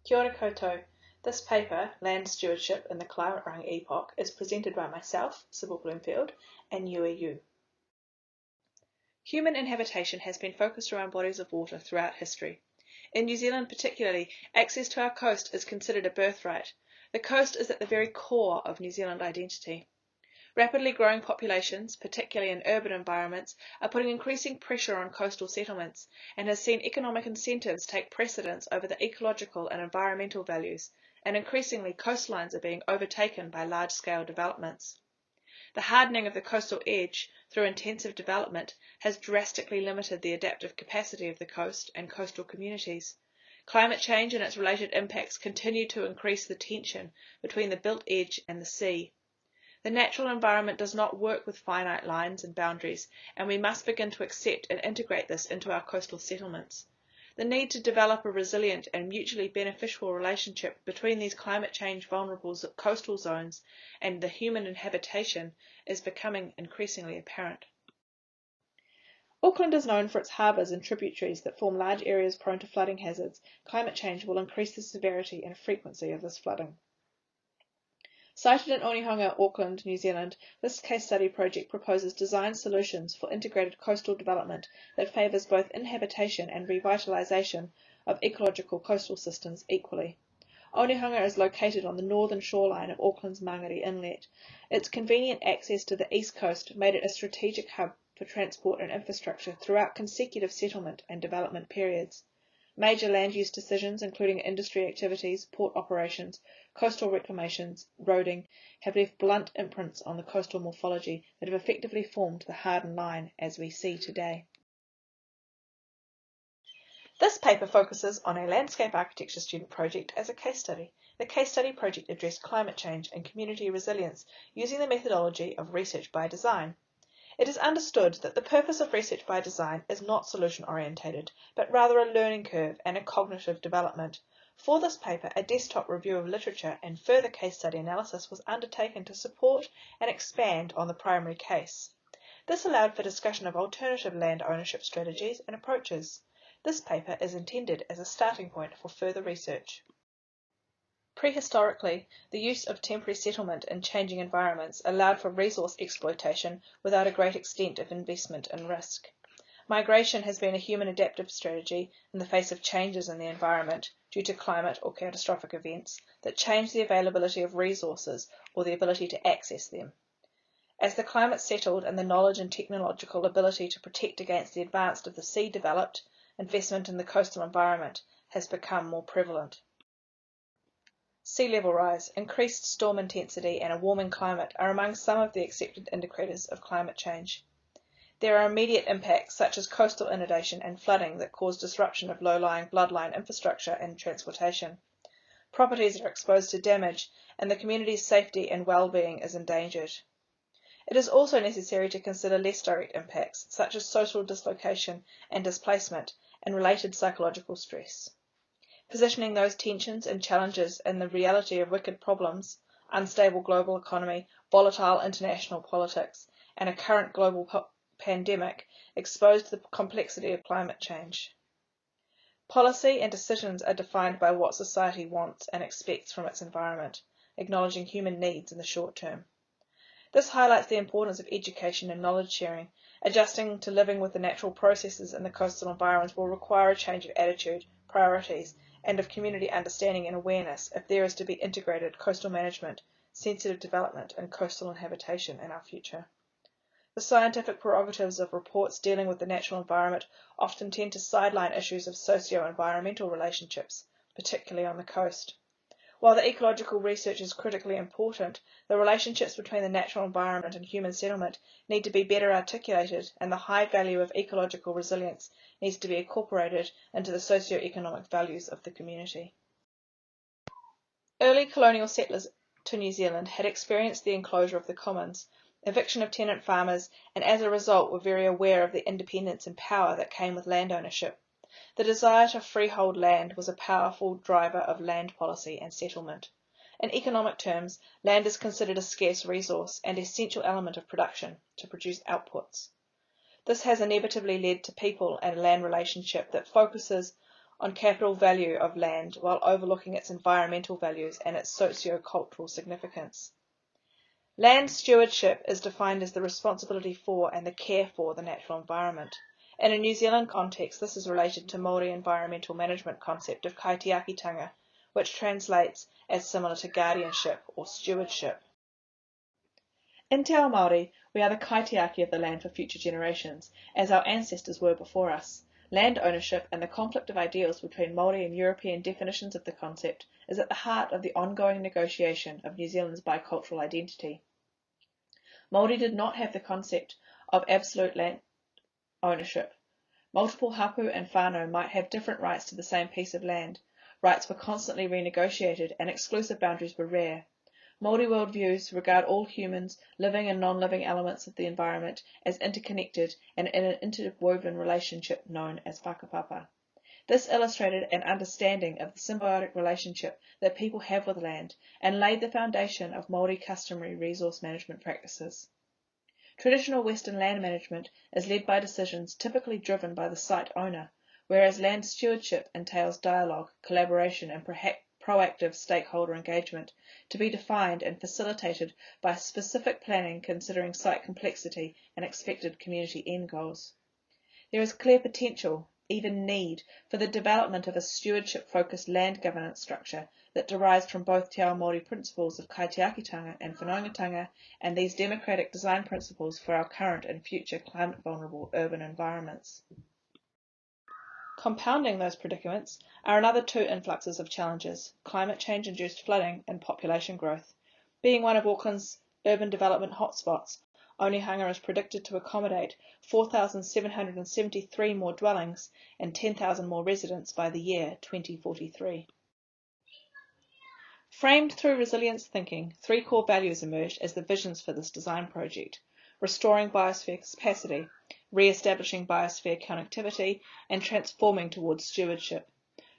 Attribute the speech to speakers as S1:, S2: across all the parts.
S1: Kia ora koutou. This paper, Land Stewardship in the Climate Wrung Epoch, is presented by myself, Sybil Bloomfield, and UAU. Human inhabitation has been focused around bodies of water throughout history. In New Zealand particularly, access to our coast is considered a birthright. The coast is at the very core of New Zealand identity. Rapidly growing populations, particularly in urban environments, are putting increasing pressure on coastal settlements and has seen economic incentives take precedence over the ecological and environmental values, and increasingly coastlines are being overtaken by large-scale developments. The hardening of the coastal edge through intensive development has drastically limited the adaptive capacity of the coast and coastal communities. Climate change and its related impacts continue to increase the tension between the built edge and the sea. The natural environment does not work with finite lines and boundaries, and we must begin to accept and integrate this into our coastal settlements. The need to develop a resilient and mutually beneficial relationship between these climate change vulnerable coastal zones and the human inhabitation is becoming increasingly apparent. Auckland is known for its harbours and tributaries that form large areas prone to flooding hazards. Climate change will increase the severity and frequency of this flooding. Cited in Onehunga, Auckland, New Zealand, this case study project proposes design solutions for integrated coastal development that favours both inhabitation and revitalisation of ecological coastal systems equally. Onehunga is located on the northern shoreline of Auckland's Mangere Inlet. Its convenient access to the east coast made it a strategic hub for transport and infrastructure throughout consecutive settlement and development periods. Major land use decisions, including industry activities, port operations, coastal reclamations, roading, have left blunt imprints on the coastal morphology that have effectively formed the hardened line as we see today. This paper focuses on a landscape architecture student project as a case study. The case study project addressed climate change and community resilience using the methodology of research by design. It is understood that the purpose of research by design is not solution-orientated, but rather a learning curve and a cognitive development. For this paper, a desktop review of literature and further case study analysis was undertaken to support and expand on the primary case. This allowed for discussion of alternative land ownership strategies and approaches. This paper is intended as a starting point for further research. Prehistorically, the use of temporary settlement in changing environments allowed for resource exploitation without a great extent of investment and risk. Migration has been a human adaptive strategy in the face of changes in the environment due to climate or catastrophic events that change the availability of resources or the ability to access them. As the climate settled and the knowledge and technological ability to protect against the advance of the sea developed, investment in the coastal environment has become more prevalent. Sea level rise, increased storm intensity and a warming climate are among some of the accepted indicators of climate change. There are immediate impacts such as coastal inundation and flooding that cause disruption of low-lying bloodline infrastructure and transportation. Properties are exposed to damage and the community's safety and well-being is endangered. It is also necessary to consider less direct impacts such as social dislocation and displacement and related psychological stress. Positioning those tensions and challenges in the reality of wicked problems, unstable global economy, volatile international politics, and a current global pandemic exposed the complexity of climate change. Policy and decisions are defined by what society wants and expects from its environment, acknowledging human needs in the short term. This highlights the importance of education and knowledge sharing. Adjusting to living with the natural processes in the coastal environments will require a change of attitude, priorities, and of community understanding and awareness if there is to be integrated coastal management, sensitive development, and coastal inhabitation in our future. The scientific prerogatives of reports dealing with the natural environment often tend to sideline issues of socio-environmental relationships, particularly on the coast. While the ecological research is critically important, the relationships between the natural environment and human settlement need to be better articulated, and the high value of ecological resilience needs to be incorporated into the socio-economic values of the community. Early colonial settlers to New Zealand had experienced the enclosure of the commons, eviction of tenant farmers, and as a result were very aware of the independence and power that came with land ownership. The desire to freehold land was a powerful driver of land policy and settlement. In economic terms, land is considered a scarce resource and essential element of production to produce outputs. This has inevitably led to people and land relationship that focuses on capital value of land while overlooking its environmental values and its socio-cultural significance. Land stewardship is defined as the responsibility for and the care for the natural environment. In a New Zealand context, this is related to Māori environmental management concept of kaitiakitanga, which translates as similar to guardianship or stewardship. In Te Ao Māori, we are the kaitiaki of the land for future generations, as our ancestors were before us. Land ownership and the conflict of ideals between Māori and European definitions of the concept is at the heart of the ongoing negotiation of New Zealand's bicultural identity. Māori did not have the concept of absolute land ownership. Multiple hapu and whānau might have different rights to the same piece of land. Rights were constantly renegotiated and exclusive boundaries were rare. Māori worldviews regard all humans, living and non-living elements of the environment as interconnected and in an interwoven relationship known as whakapapa. This illustrated an understanding of the symbiotic relationship that people have with land and laid the foundation of Māori customary resource management practices. Traditional Western land management is led by decisions typically driven by the site owner, whereas land stewardship entails dialogue, collaboration and proactive stakeholder engagement to be defined and facilitated by specific planning considering site complexity and expected community end goals. There is clear potential, even need, for the development of a stewardship-focused land governance structure that derives from both Te Ao Māori principles of kaitiakitanga and whanaungatanga and these democratic design principles for our current and future climate-vulnerable urban environments. Compounding those predicaments are another two influxes of challenges, climate change-induced flooding and population growth. Being one of Auckland's urban development hotspots, Onehunga is predicted to accommodate 4,773 more dwellings and 10,000 more residents by the year 2043. Framed through resilience thinking, three core values emerged as the visions for this design project: restoring biosphere capacity, re-establishing biosphere connectivity, and transforming towards stewardship.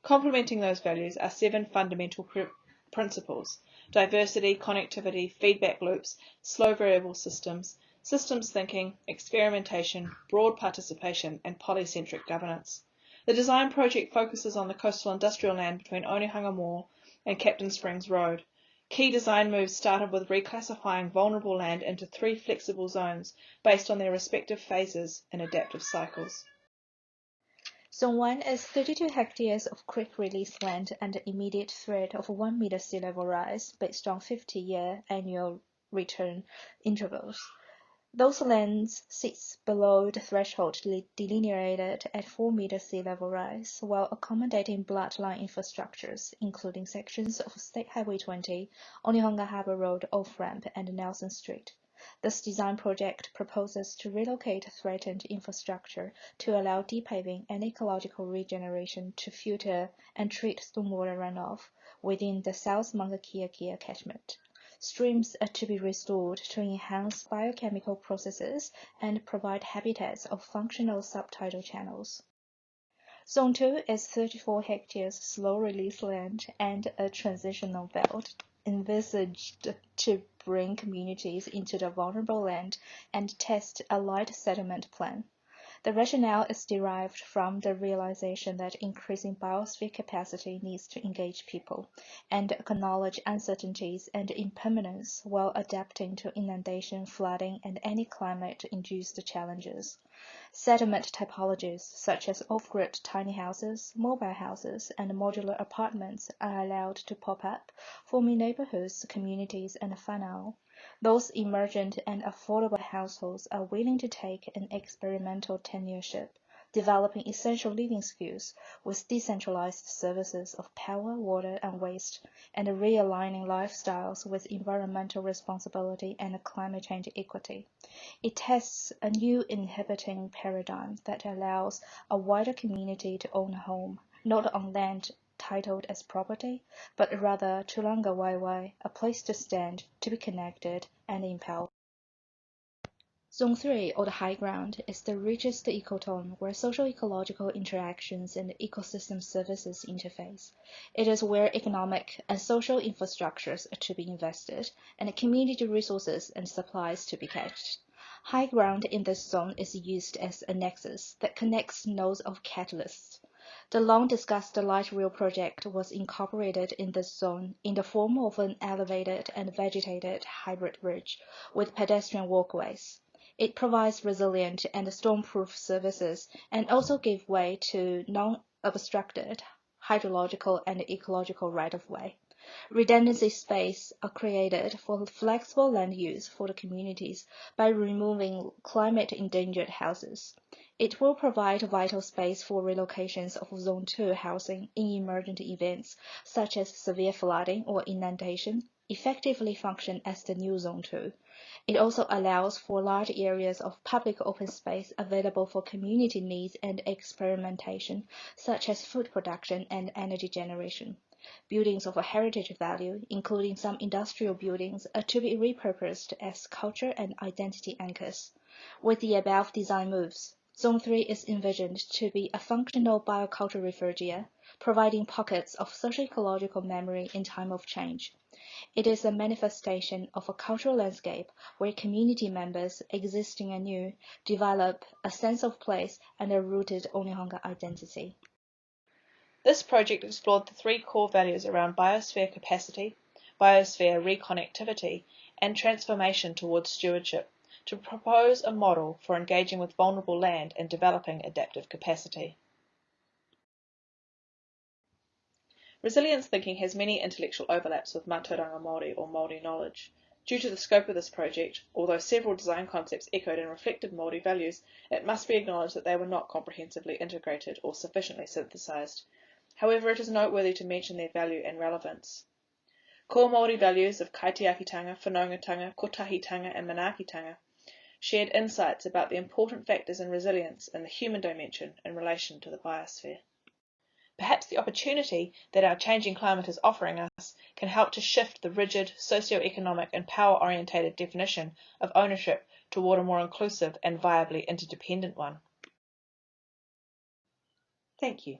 S1: Complementing those values are seven fundamental principles: diversity, connectivity, feedback loops, slow variable systems, systems thinking, experimentation, broad participation, and polycentric governance. The design project focuses on the coastal industrial land between Onehunga Mall and Captain Springs Road. Key design moves started with reclassifying vulnerable land into three flexible zones based on their respective phases in adaptive cycles.
S2: Zone 1 is 32 hectares of creek release land and an immediate threat of 1 meter sea level rise based on 50-year annual return intervals. Those lands sit below the threshold delineated at 4 meter sea level rise, while accommodating bloodline infrastructures, including sections of State Highway 20, Onehunga Harbour Road off-ramp, and Nelson Street. This design project proposes to relocate threatened infrastructure to allow depaving and ecological regeneration to filter and treat stormwater runoff within the South Mangakia catchment. Streams are to be restored to enhance biochemical processes and provide habitats of functional subtidal channels. Zone 2 is 34 hectares slow-release land and a transitional belt envisaged to bring communities into the vulnerable land and test a light settlement plan. The rationale is derived from the realization that increasing biosphere capacity needs to engage people and acknowledge uncertainties and impermanence while adapting to inundation, flooding, and any climate-induced challenges. Settlement typologies such as off-grid tiny houses, mobile houses, and modular apartments are allowed to pop up, forming neighborhoods, communities, and whānau. Those emergent and affordable households are willing to take an experimental tenureship, developing essential living skills with decentralized services of power, water, and waste, and realigning lifestyles with environmental responsibility and climate change equity. It tests a new inhabiting paradigm that allows a wider community to own a home, not on land titled as property, but rather Tulanga Waiwai, a place to stand, to be connected and empowered. Zone 3, or the high ground, is the richest ecotone where social-ecological interactions and ecosystem services interface. It is where economic and social infrastructures are to be invested, and community resources and supplies to be catched. High ground in this zone is used as a nexus that connects nodes of catalysts. The long-discussed light rail project was incorporated in this zone in the form of an elevated and vegetated hybrid bridge with pedestrian walkways. It provides resilient and storm-proof services and also gave way to non-obstructed hydrological and ecological right-of-way. Redundancy space are created for flexible land use for the communities by removing climate-endangered houses. It will provide vital space for relocations of Zone 2 housing in emergent events, such as severe flooding or inundation, effectively function as the new Zone 2. It also allows for large areas of public open space available for community needs and experimentation, such as food production and energy generation. Buildings of a heritage value, including some industrial buildings, are to be repurposed as culture and identity anchors. With the above design moves, Zone 3 is envisioned to be a functional biocultural refugia, providing pockets of socio-ecological memory in time of change. It is a manifestation of a cultural landscape where community members, existing and new, develop a sense of place and a rooted Onehunga identity.
S1: This project explored the three core values around biosphere capacity, biosphere reconnectivity, and transformation towards stewardship, to propose a model for engaging with vulnerable land and developing adaptive capacity. Resilience thinking has many intellectual overlaps with Mātauranga Māori or Māori knowledge. Due to the scope of this project, although several design concepts echoed and reflected Māori values, it must be acknowledged that they were not comprehensively integrated or sufficiently synthesized. However, it is noteworthy to mention their value and relevance. Core Māori values of kaitiakitanga, whanaungatanga, kotahitanga and manaakitanga shared insights about the important factors in resilience in the human dimension in relation to the biosphere. Perhaps the opportunity that our changing climate is offering us can help to shift the rigid socio-economic and power-orientated definition of ownership toward a more inclusive and viably interdependent one. Thank you.